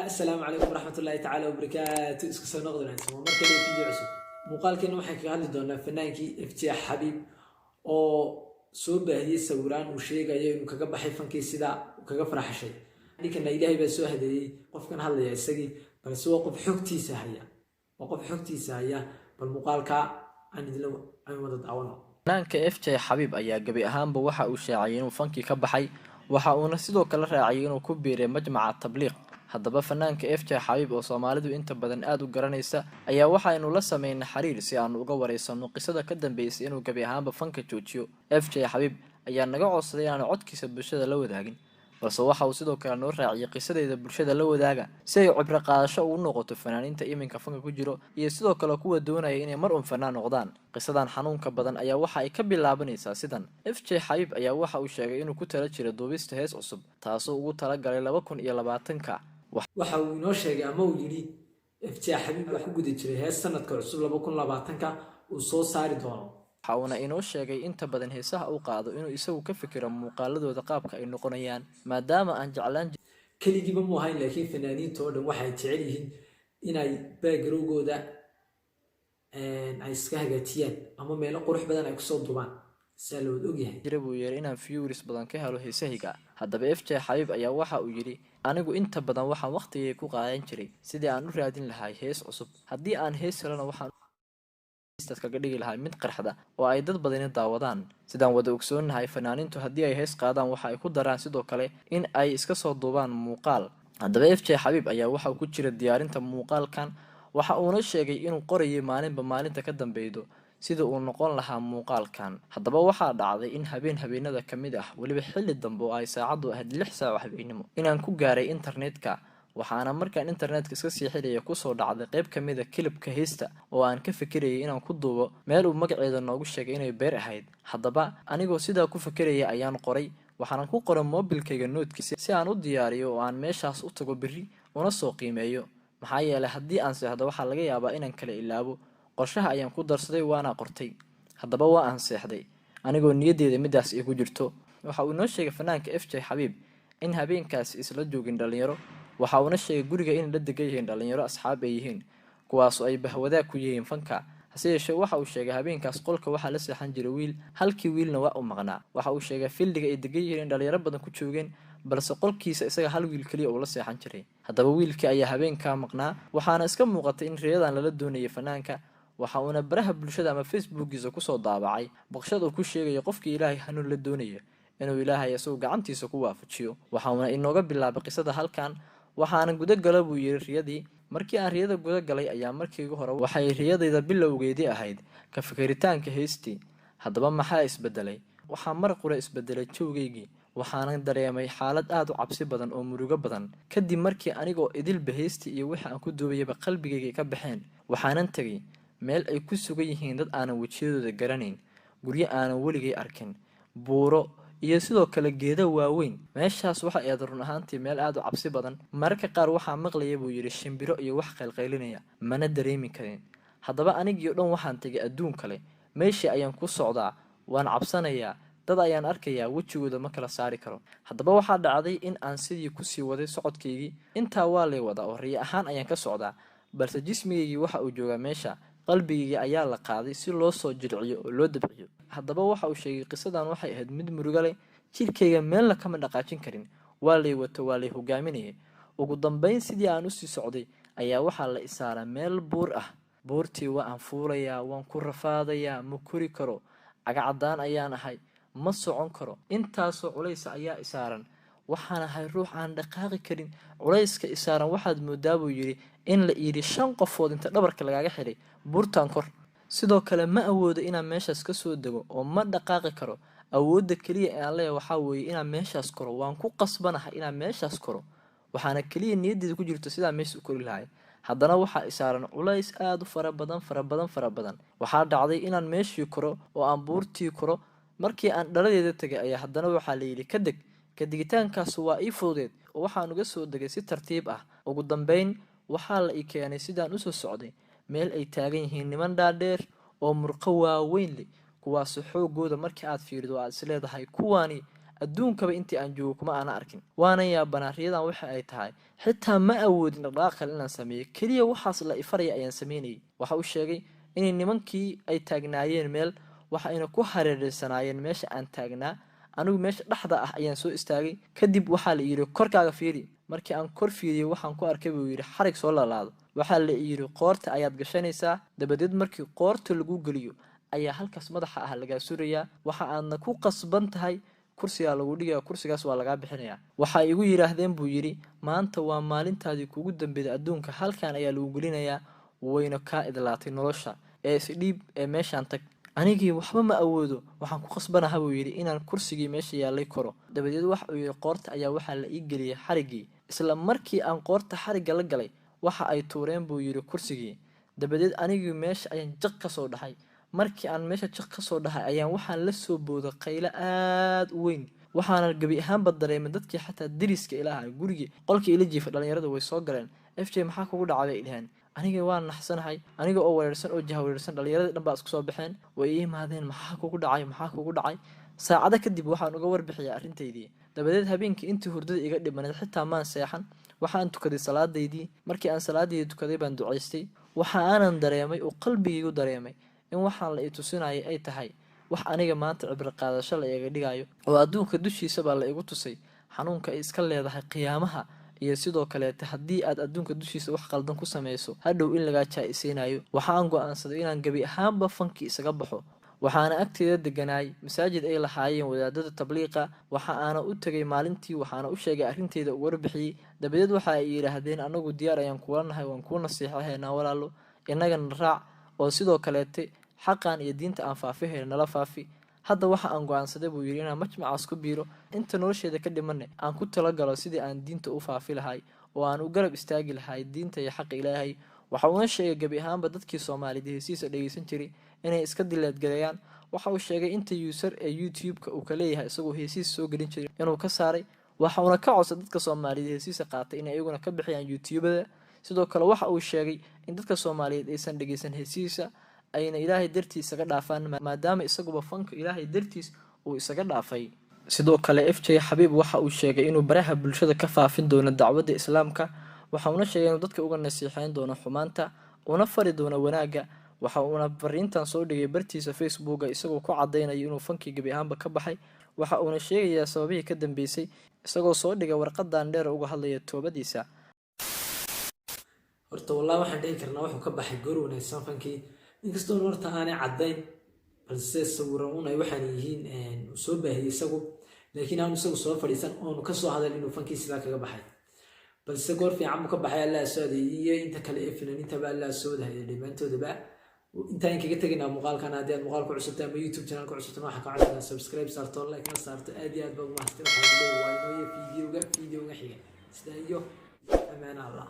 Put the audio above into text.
السلام عليكم ورحمة الله تعالى وبركاته. اسكو سو نقدر نسمع marka la fiidiyo cusub muuqaalkeena waxaan kaga hadli doonaa fanaankii FJ Xabiib oo soo baahiyay sawiraan uu sheegayo inuu kaga baxay fankii sida uu kaga faraxshay ninkana Ilaahay baa soo hadeeyay qofkan hadlaya isagii balse waa qof xogtiisa haya bal muuqaalka aan idin wada daawano. fanaanka FJ Xabiib ayaa gabi ahaanba waxa uu shaaciyay inuu fankii ka baxay waxa uuna sidoo kale raaciyay inuu ku biiray majmaca tabliiq. haddaba fanaanka FJ Xabiib oo Soomaalidu inta badan aad u garanaysa ayaa waxa inuu la sameeyay xiriir si aan uga wareysano qisada ka dambeysay inuu gabi ahaanba fanka joojiyo. FJ Xabiib ayaa naga codsaday inaan codkiisa bulshada la wadaagin, balse waxa uu sidoo kale noo raaciyay qisadeeda bulshada la wadaaga si ay cibro qaadasho u noqoto fanaaniinta iminka fanka ku jiro iyo sidoo kale kuwa doonaya inay mar fanaan noqdaan. qisadan xanuunka badan ayaa waxa ay ka bilaabanaysaa sidan. FJ Xabiib ayaa waxa uu sheegay inuu ku tala jiro duubista hees cusub taasoo ugu tala galay 2020ka. waxa uu inoo sheegay ama uu yiri FJ Xabiib waxa ku guda jiray hees sanadka cusub 2020ka uu soo saari doono. waxa uu inoo sheegay inta badan heesaha uu qaado inuu isagu ka fikiro muuqaaladooda qaabka ay noqonayaan maadaama aan jeclaan kaligiiba mu ahayn laakiin fanaaniinta oo dhan waxay jecel yihiin inay background-gooda ay iska hagaajiyaan ama meelo qurux badan ay ku soo duubaan salad ogyahay jirabuu yeer inaan viewers badan ka helo heesahiga. haddaba FJ Xabiib ayaa waxa uu yiri anigu inta badan waxaan waqtigay ku qaadan jiray sidii aan u raadin lahaa hees cusub. haddii aan hees helana waxaan kaga dhigi lahaa mid qarxada oo ay dad badan daawadaan. sidaan wada ogsoonahay fanaaniintu haddii ay hees qaadaan waxa ay ku daraan sidoo kale in ay iska soo duubaan muuqaal. haddaba FJ Xabiib ayaa waxa uu ku jira diyaarinta muuqaalkan waxa uuna sheegay inuu qorayay maalinba maalinta ka dambeeydo sida uu noqon lahaa muuqaalkan. haddaba waxaa dhacday in habeenada kamid ah waliba xilli dambe oo ay saacadu ahayd 6 saac habeenimo inaan ku gaaray internetka. waxaana markaan internetka iska sii xilaya ku soo dhacday qayb kamid ah kilibka heesta oo aan ka fikirayay inaan ku duubo meel uu magaceeda noogu sheegay inay beer ahayd. haddaba anigoo sidaa ku fikiraya ayaan qoray waxaan ku qoray mobilkayga noodkiisa si aan u diyaariyo oo aan meeshaas u tago biri una soo qiimeeyo maxaa yeelay haddii aan seexdo waxa laga yaabaa inaan kala ilaabo. qorshaha ayaan ku darsaday waana qortay. haddaba waa aan seexday anigoo niyadeeda midaas ay ku jirto. waxa uu noo sheegay fanaanka FJ Xabiib in habeenkaas isla joogin dhalinyaro. waxa uu sheegay guriga in la degan yihiin dhalinyaro asxaab ay yihiin kuwaas oo ay bahwada ku yihiin fanka. hase yeeshee waxa uu sheegay habeenkaas qolka waxa la seexan jiray wiil halkii wiilna waa u maqnaa. waxa uu sheegay fildiga ay degan yihiin dhalinyaro badan ku joogeen balse qolkiisa isaga hal wiil kaliya oo la seexan jiray. haddaba wiilkii ayaa habeenka maqnaa waxaana iska muuqatay in riyadan lala doonayay fanaanka. waxa uuna baraha bulshada ama Facebookiisa ku soo daabacay baqshad uu ku sheegay qofkii Ilaahay hanuun la doonaya inuu Ilaahay isagu gacantiisa ku waafajiyo. waxa uuna inooga bilaabay qisada halkan waxaana guda galay buu yiri riyadii. markii aan riyada guda galay ayaa markii ugu hore waxay riyadayda bilowgeedii ahayd ka fikiritaanka heestii. haddaba maxaa isbedelay? waxaa mar qura isbedelay jawgeygii waxaana dareemay xaalad aad u cabsi badan oo murugo badan kadib markii anigoo idilba heestii iyo wixii aan ku duubayba qalbigayga ka baxeen. waxaanan tagay meel ay ku sugan yihiin dad aan wajiyadooda garanayn, guryo aan weligay arkin, buuro iyo sidoo kale geedo waaweyn. meeshaas waxa ay run ahaantii meel aad u cabsi badan. marka qaar waxa maqlayay buu yiri shimbiro iyo wax qalqaylinaya mana dareemi karin. haddaba anigii dhan waxaan tagay adduun kale meeshii ayaan ku socdaa waan cabsanayaa dad ayaan arkayaa wajigooda ma kala saari karo. haddaba waxaa dhacday in aan sidii ku sii waday socodkaygii intaa waa lay wada oo riyo ahaan ayaan ka socdaa balse jismigaygii waxa uu joogaa meesha qalbigayga ayaa la qaaday si loo soo jilciyo oo loo dabciyo. haddaba waxa uu sheegay qisadan waxay ahayd mid murugo leh jirkayga meelna kama dhaqaajin karin waa lay wato waa lay hogaaminayay. ugu dambeyn sidii aan u sii socday ayaa waxaa la isaaraa meel buur ah. buurtii waa aan fuulayaa waan ku rafaadayaa ma kori karo cagacadaan ayaan ahay ma socon karo intaasoo culays ayaa isaaran waxaan ahay ruux aan dhaqaaqi karin. culayska isaaran waxaad moodaa buu yiri in la iiri 5 qofood inta dhabarka lagaaga xiray buurtan kor. sidoo kale ma awoodo inaan meeshaas ka soo dago oo ma dhaqaaqi karo. awoodda kaliya ee aan leeyahay waxa weeye inaan meeshaas koro waan ku qasbanahay inaan meeshaas koro waxaana kaliya niyadeeda ku jirto sidaa meesha u kori lahayd. haddana waxaa isaaran culays aad u fara badan. waxaa dhacday inaan meeshii koro oo aan buurtii koro. markii aan dhaladeeda tagay ayaa haddana waxaa la yiri ka deg. kadigitaankaas waa ii fududeed oo waxaan uga soo degay si tartiib ah. ugu dambeyn waxaa la ii keenay sidaan u soo socday meel ay taagan yihiin niman dhaadheer oo murqo waaweyn leh kuwaas xoogooda markii aad fiirido aad isleedahay kuwaani adduunkaba intii aan joogo kuma aana arkin waana yaabanaa riyadan waxa ay tahay xitaa ma awoodin dhaqdhaqaaq kale inaan sameeyo keliya waxaas la ifaraya ayaan sameynayay waxa uu sheegay inay nimankii ay taagnaayeen meel waxa ayna ku hareereysanaayeen meesha aan taagnaa anigu meesha dhexda ah ayaan soo istaagay kadib waxaa la yidhi korkaaga fiiri markii aan kor fiiriyey waxaan ku arkay buu yidhi xarig soo laalaado waxaa la yidhi qoorta ayaad gashanaysaa dabadeed markii qoorta lagu geliyo ayaa halkaas madaxa ah lagaa surayaa waxa aadna ku qasban tahay kursigaa lagu dhigaya kursigaas waa lagaa bixinayaa waxay igu yidhaahdeen buu yidhi maanta waa maalintaadii kugu dambeeyay adduunka halkan ayaa lagu gelinayaa wayna kaa idlaatay nolosha ee isdhiib ee meeshaan tag anigii waxba ma awoodo waxaan ku qasbanaha buu yidhi inaan kursigii meesha yaalay koro dabadeed waxa uu yidhi qoorta ayaa waxaa la ii geliyay xariggii isla markii aan qoorta xarigga la galay waxa ay tuureen buu yidhi kursigii dabadeed anigii meesha ayaan jaq ka soo dhaxay markii aan meesha jaq ka soo dhaxay ayaan waxaan la soo booday qaylo aad u weyn waxaana gabi ahaanba dareemay dadkii xataa deriska ilaaha gurigii qolkii ila jiifa dhalinyarada way soo galeen FJ maxaa kugu dhacay bay idhaheen aniga waan naxsanahay aniga oo weerarsan oo jahawareersan dhalinyarada dhan baa isku soo baxeen way ii imaadeen maxaa kugu dhacay saacada kadib waxaan uga warbixiyay arrintaydii dabadeed habeenkii intii hurdada iga dhimaneed xitaa maan seexan waxaan tukaday salaadaydii markii aan salaadeydii tukaday baan ducaystay waxa aanan dareemay oo qalbigaygu dareemay in waxaan la i tusinayay ay tahay wax aniga maanta cibro qaadasho la iga dhigayo oo adduunka dushiisa baa la igu tusay xanuunka ay iska leedahay qiyaamaha iyo sidoo kaleete haddii aad adduunka dushiisa wax qaldan ku samayso hadhow in lagaa jaa-iseynayo waxaan go-aansaday inaan gebi ahaanba fankii isaga baxo waxaana agteeda deganaay masaajid ay lahaayeen wadaadada tabliiqa waxa aana u tegay maalintii waxaana u sheegay arrinteeda u warbixiyey dabadeed waxa ay yidhaahdeen anagu diyaar ayaan kula nahay waan kuu nasiixahaynaa walaalo innagana raac oo sidoo kaleete xaqan iyo diinta aan faafihayna nala faafi hadda waxa aan go-aansaday buu yidhi inaan majmacaas ku biiro inta nolosheeda ka dhimanne aan ku talagalo sidii aan diinta u faafi lahay oo aan u garab istaagi lahay diinta iyo xaqa ilaahay waxa uuna sheegay gebi ahaanba dadkii Soomaalida heesiisa dhageysan jiray inay iska dileedgalayaan waxa uu sheegay inta user ee YouTube-ka uu ka leeyahay isagoo heesiisa soo gelin jiray inuu ka saaray waxa uuna ka codsaday dadka Soomaalida heesiisa qaatay inay iyaguna ka bixiyaan YouTube-da sidoo kale waxa uu sheegay in dadka Soomaaliyeed aysan dhageysan heesiisa ayna ilaahay dartiis isaga dhaafaan maadaama isaguba fanka ilaahay dartiis uu isaga dhaafay sidoo kale FJ Xabiib waxa uu sheegay inuu baraha bulshada ka faafin doono dacwadda islaamka waxa uu sheegay inuu dadka uga nasiixayn doono xumaanta una fari doono wanaaga waxa uu fariintan soo dhigay bartiisa Facebook isagoo ku cadeynayo inuu fankii gabi ahaanba ka baxay waxa uu sheegayaa sababihii ka dambeysay isagoo soo dhigay warqadan dheer uga hadlaya toobadiisa horta wallahi waxaan dhihi karnaa wuxuu ka baxay goor wanaagsan fankii inkastoo horta aanay cadeyn balse sawiran ay waxaan yihiin soo baahiyay isagu laakiin aan isagu soo fadhiisan oo ka soo hadal inuu fankii sida kaga baxay balse goor fiican ka baxay Allah soodeeyay inta kale ee fanaaniinta baa Allah soodahay dhibaantoodaba inta kaga tagayna muuqaalkan hadii aad muuqaalku cusubtaa ama YouTube channel ku cusubtaa waxa ka codsanaa subscribe saarto like na saarto aad iyo aad baa u mahadsan waxaan leeyahay waa inoo fiidiyowga xiga sida iyo amaana Allah